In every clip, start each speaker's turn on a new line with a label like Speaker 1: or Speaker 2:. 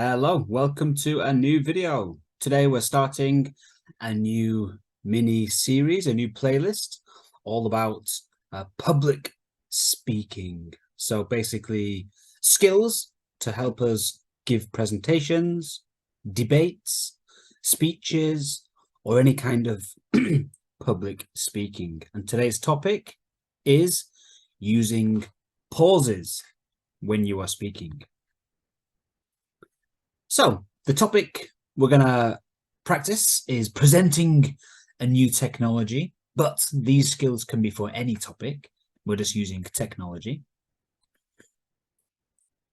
Speaker 1: Hello, welcome to a new video. Today we're starting a new mini series, a new playlist, all about public speaking. So basically skills to help us give presentations, debates, speeches, or any kind of public speaking. And today's topic is using pauses when you are speaking. So the topic we're going to practice is presenting a new technology, but these skills can be for any topic. We're just using technology.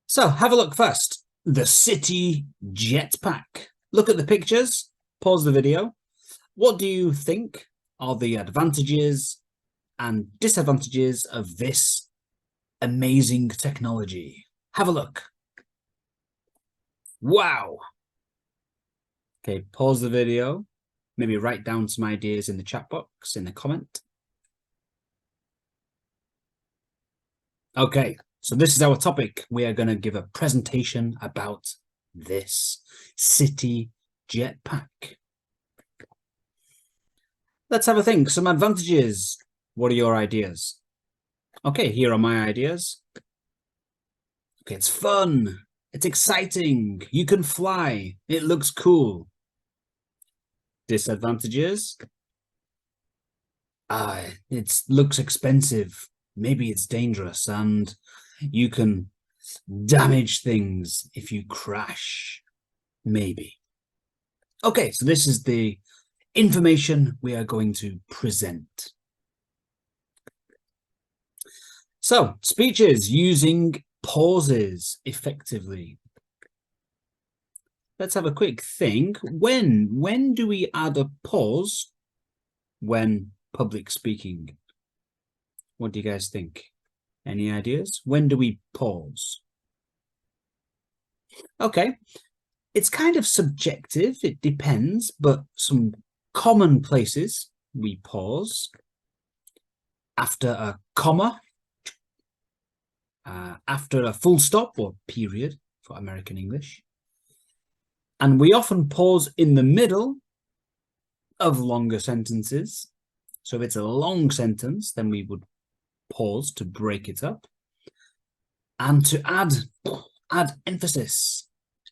Speaker 1: So have a look first. The city jetpack. Look at the pictures, pause the video. What do you think are the advantages and disadvantages of this amazing technology? Have a look. Wow. Okay, pause the video. Maybe write down some ideas in the chat box, in the comment. Okay, so this is our topic. We are going to give a presentation about this city jetpack. Let's have a think. Some advantages. What are your ideas? Okay, here are my ideas. Okay, it's fun. It's exciting. You can fly. It looks cool. Disadvantages. It looks expensive. Maybe it's dangerous and you can damage things if you crash. Maybe. Okay, so this is the information we are going to present. So, speeches using pauses effectively. Let's have a quick think. When do we add a pause when public speaking? What do you guys think? Any ideas? When do we pause? Okay, it's kind of subjective. It depends, but some common places we pause after a comma, after a full stop or period for American English. And we often pause in the middle of longer sentences. So if it's a long sentence, then we would pause to break it up. And to add emphasis,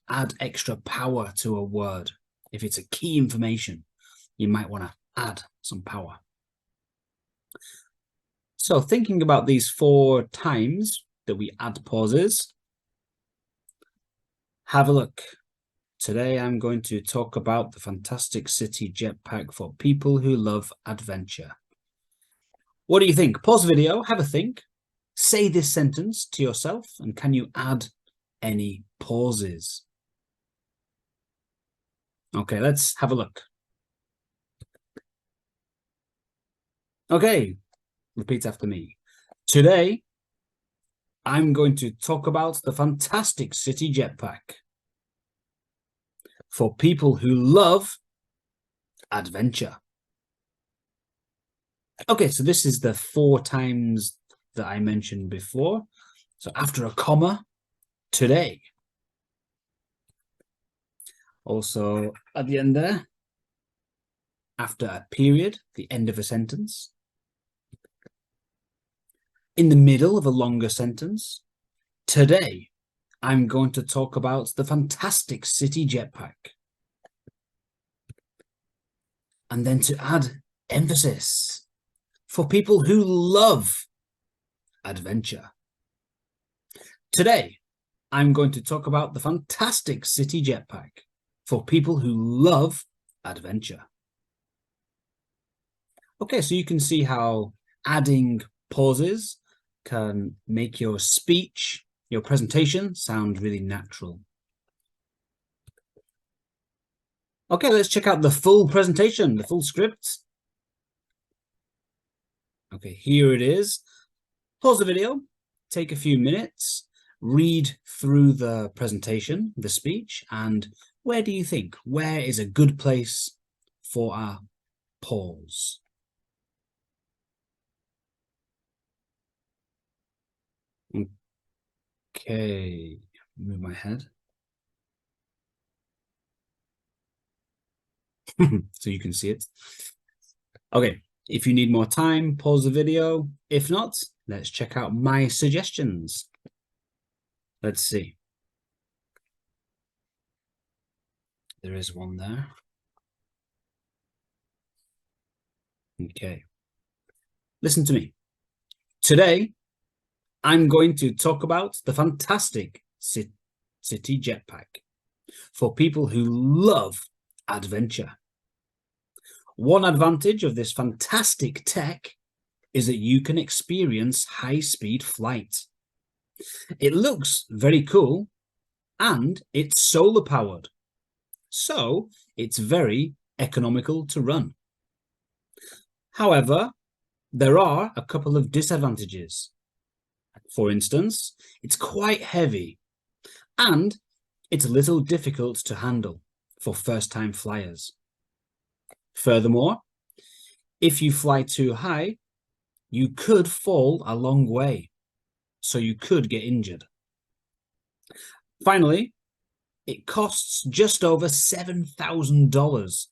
Speaker 1: add extra power to a word. If it's a key information, you might want to add some power. So thinking about these 4 times that we add pauses, have a look. Today I'm going to talk about the fantastic city jetpack for people who love adventure. What do you think? Pause the video, have a think, say this sentence to yourself, and can you add any pauses? Okay, let's have a look. Okay, repeat after me. Today, I'm going to talk about the fantastic city jetpack for people who love adventure. Okay, so this is the 4 times that I mentioned before. So after a comma, today. Also at the end there, after a period, the end of a sentence. In the middle of a longer sentence, today, I'm going to talk about the fantastic city jetpack. And then to add emphasis for people who love adventure. Today, I'm going to talk about the fantastic city jetpack for people who love adventure. Okay, so you can see how adding pauses can make your speech, your presentation, sound really natural. Okay, let's check out the full presentation, the full script. Okay, here it is. Pause the video, take a few minutes, read through the presentation, the speech, and where do you think? Where is a good place for a pause? Okay, move my head. so you can see it. Okay, if you need more time, pause the video. If not, let's check out my suggestions. Let's see. There is one there. Okay. Listen to me. Today, I'm going to talk about the fantastic City Jetpack for people who love adventure. One advantage of this fantastic tech is that you can experience high-speed flight. It looks very cool, and it's solar-powered, so it's very economical to run. However, there are a couple of disadvantages. For instance, it's quite heavy, and it's a little difficult to handle for first-time flyers. Furthermore, if you fly too high, you could fall a long way, so you could get injured. Finally, it costs just over $7,000,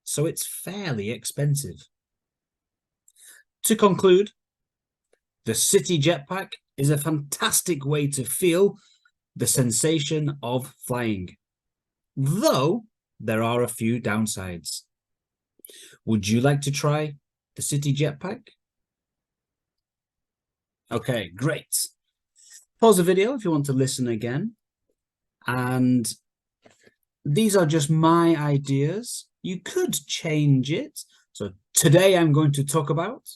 Speaker 1: so it's fairly expensive. To conclude, the City Jetpack is a fantastic way to feel the sensation of flying, though there are a few downsides. Would you like to try the City Jetpack? Okay, great. Pause the video if you want to listen again. And these are just my ideas. You could change it. So today I'm going to talk about,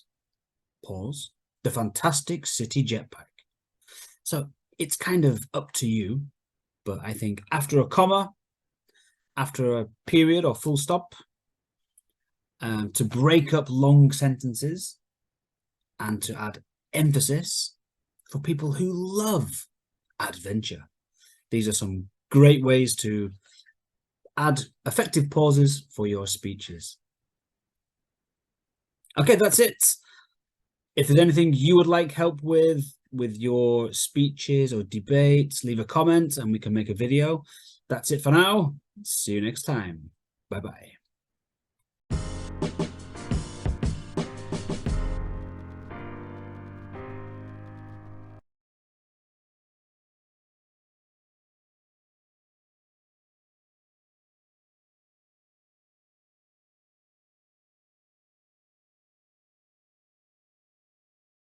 Speaker 1: pause, the fantastic City Jetpack. So it's kind of up to you, but I think after a comma, after a period or full stop, to break up long sentences and to add emphasis for people who love adventure. These are some great ways to add effective pauses for your speeches. Okay, that's it. If there's anything you would like help with your speeches or debates, leave a comment and we can make a video. That's it for now. See you next time. Bye-bye.